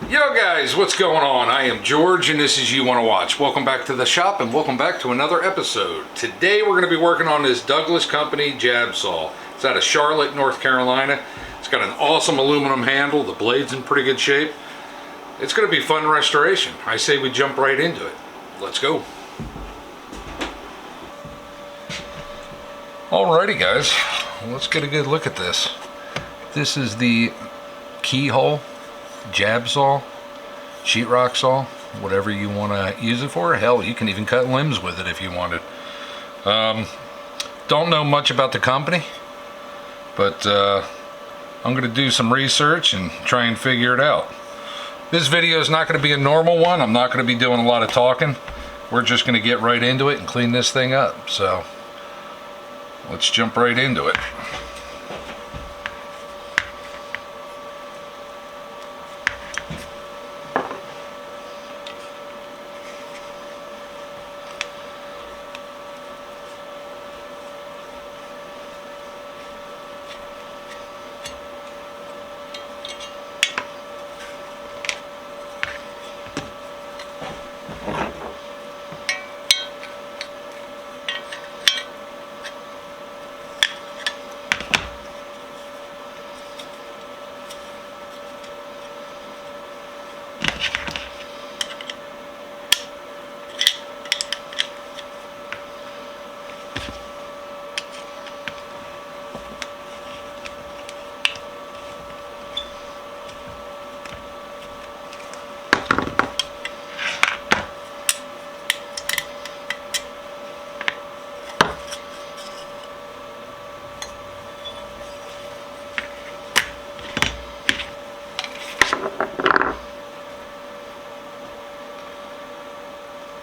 Yo guys, what's going on? I am George and this is You Want to Watch. Welcome back to the shop and welcome back to another episode. Today we're going to be working on this Douglas Company jab saw. It's out of Charlotte, North Carolina. It's got an awesome aluminum handle. The blade's in pretty good shape. It's going to be fun restoration. I say we jump right into it. Let's go. Alrighty guys, let's get a good look at this. This is the keyhole jab saw, sheetrock saw, whatever you want to use it for. Hell, you can even cut limbs with it if you wanted. Don't know much about the company, but I'm going to do some research and try and figure it out. This video is not going to be a normal one. I'm not going to be doing a lot of talking. We're just going to get right into it and clean this thing up. So let's jump right into it.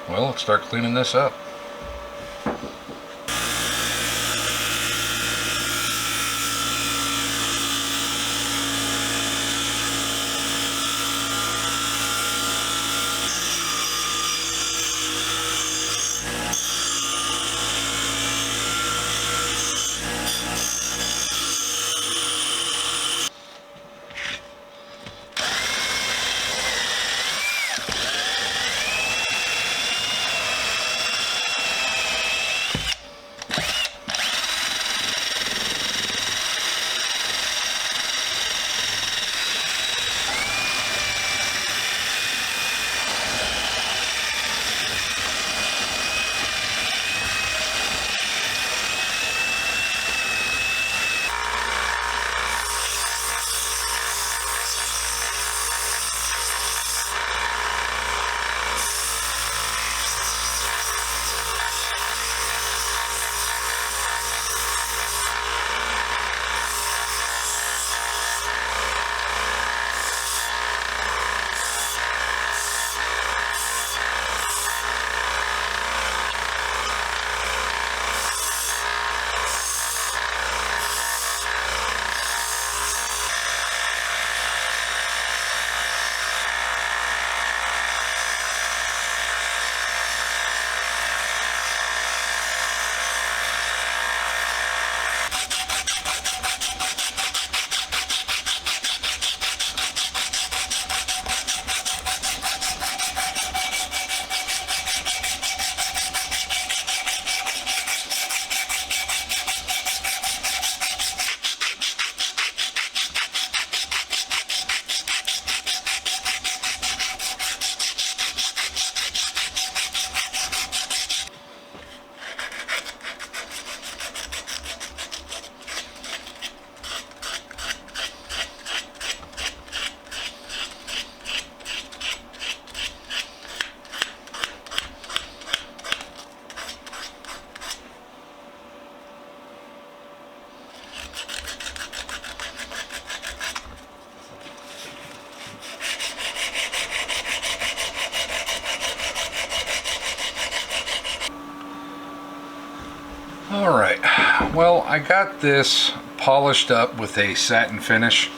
Well, let's start cleaning this up. Alright, well, I got this polished up with a satin finish.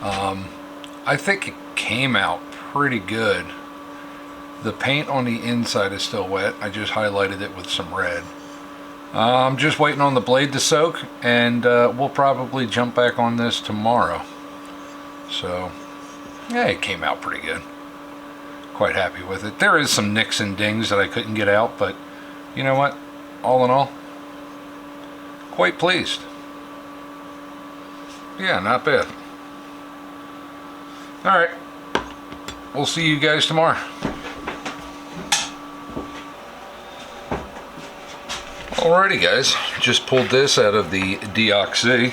I think it came out pretty good. The paint on the inside is still wet. I just highlighted it with some red. I'm just waiting on the blade to soak, and we'll probably jump back on this tomorrow. So Yeah, it came out pretty good. Quite happy with it. There is some nicks and dings that I couldn't get out, but you know what? All in all, quite pleased. Yeah, not bad. Alright, we'll see you guys tomorrow. Alrighty guys, just pulled this out of the DOXC.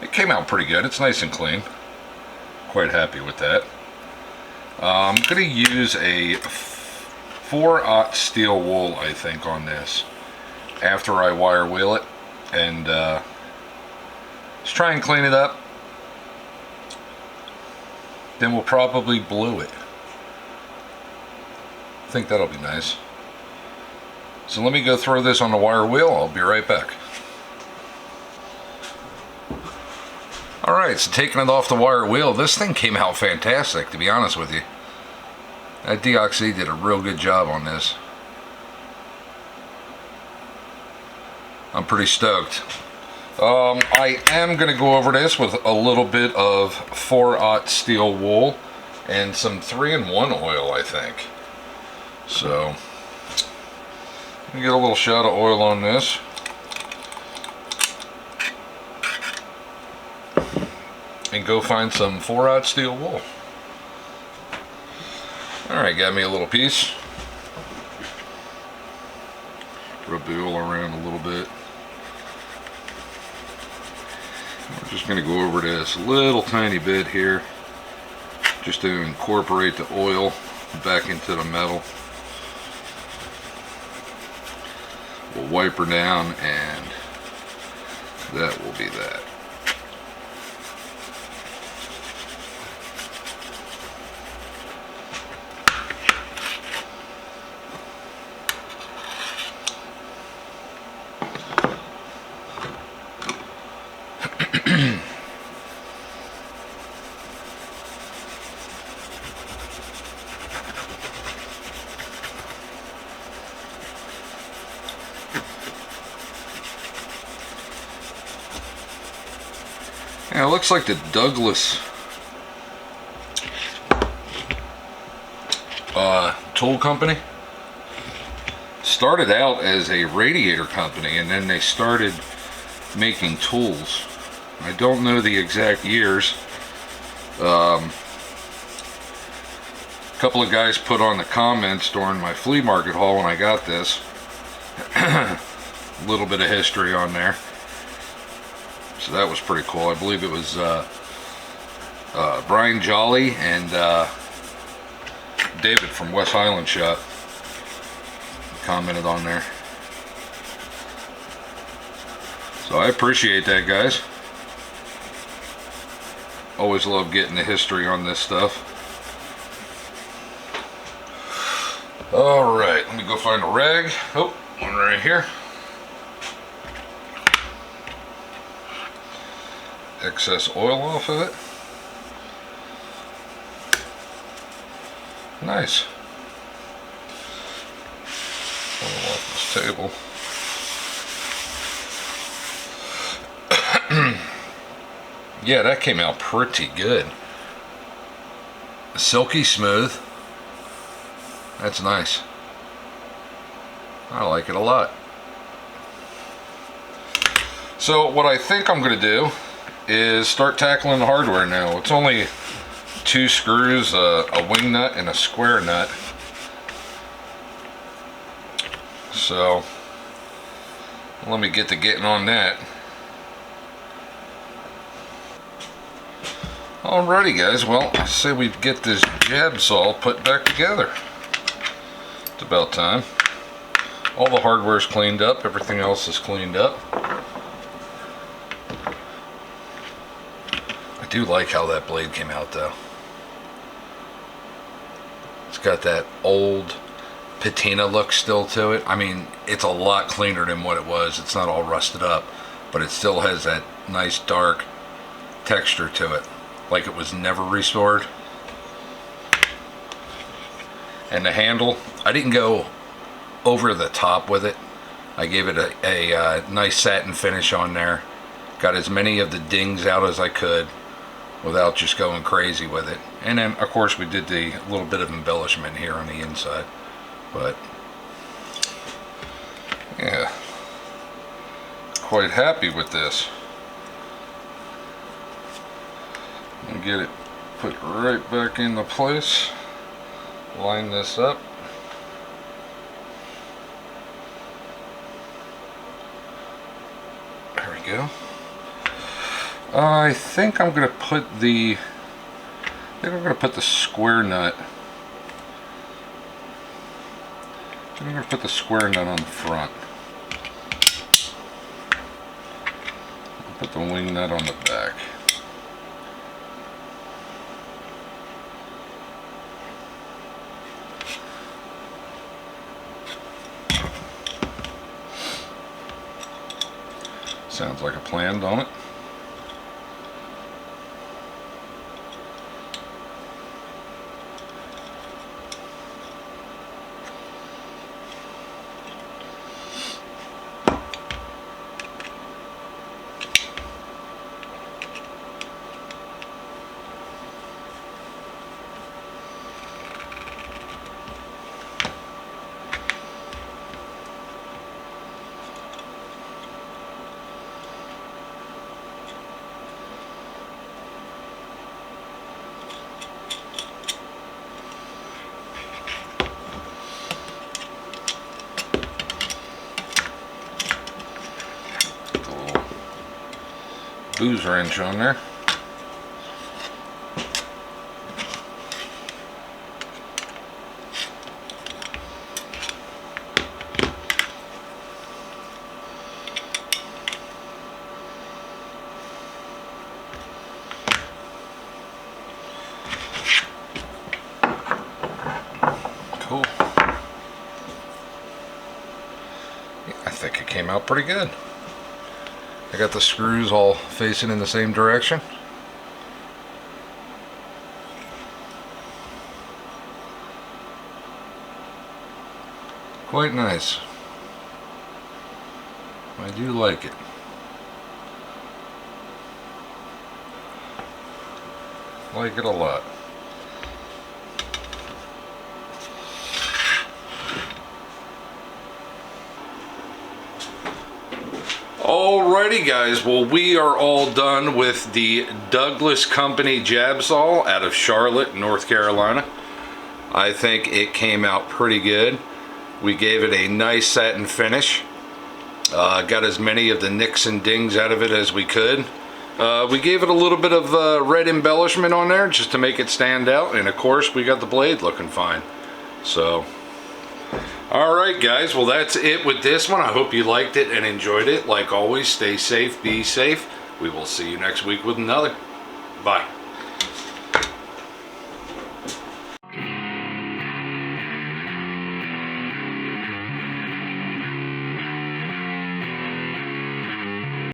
It came out pretty good. It's nice and clean. Quite happy with that. I'm going to use a 4/0 steel wool, I think, on this after I wire wheel it, and let's try and clean it up. Then we'll probably blue it. I think that'll be nice. So let me go throw this on the wire wheel. I'll be right back. Alright, so taking it off the wire wheel, this thing came out fantastic, to be honest with you. That DOXC did a real good job on this. I'm pretty stoked. I am going to go over this with a little bit of 4/0 steel wool and some 3-in-1 oil, I think. So, let me get a little shot of oil on this. And go find some 4/0 steel wool. Alright, got me a little piece. Rub the oil around a little bit. We're just going to go over this a little tiny bit here, just to incorporate the oil back into the metal. We'll wipe her down, and that will be that. Yeah, it looks like the Douglas tool company started out as a radiator company, and then they started making tools. I don't know the exact years. A couple of guys put on the comments during my flea market haul when I got this. A little bit of history on there. So that was pretty cool. I believe it was Brian Jolly and David from West Highland Shop commented on there. So I appreciate that, guys. Always love getting the history on this stuff. Alright, let me go find a rag. Oh, one right here. Excess oil off of it. Nice. Oil off this table. Yeah, that came out pretty good. Silky smooth. That's nice. I like it a lot. So what I think I'm going to do is start tackling the hardware now. It's only 2 screws, a wing nut and a square nut. So let me get to getting on that. Alrighty guys, well, I say we get this jab saw put back together. It's about time. All the hardware's cleaned up, everything else is cleaned up. I do like how that blade came out though. It's got that old patina look still to it. I mean, it's a lot cleaner than what it was. It's not all rusted up, but it still has that nice dark texture to it, like it was never restored. And the handle, I didn't go over the top with it. I gave it a nice satin finish on there. Got as many of the dings out as I could. without just going crazy with it. And then of course we did the little bit of embellishment here on the inside, but yeah, quite happy with this. And get it put right back into place. Line this up. There we go. I think I'm gonna put the square nut. I'm gonna put the square nut on the front. I'll put the wing nut on the back. Sounds like a plan, don't it? Booze wrench on there. Cool. Yeah, I think it came out pretty good. I got the screws all facing in the same direction. Quite nice. I do like it. Like it a lot. Alrighty guys, well we are all done with the Douglas Company jab saw out of Charlotte, North Carolina. I think it came out pretty good. We gave it a nice satin finish. Got as many of the nicks and dings out of it as we could. We gave it a little bit of red embellishment on there just to make it stand out, and of course we got the blade looking fine. So alright guys, well that's it with this one. I hope you liked it and enjoyed it. Like always, stay safe, be safe. We will see you next week with another. Bye.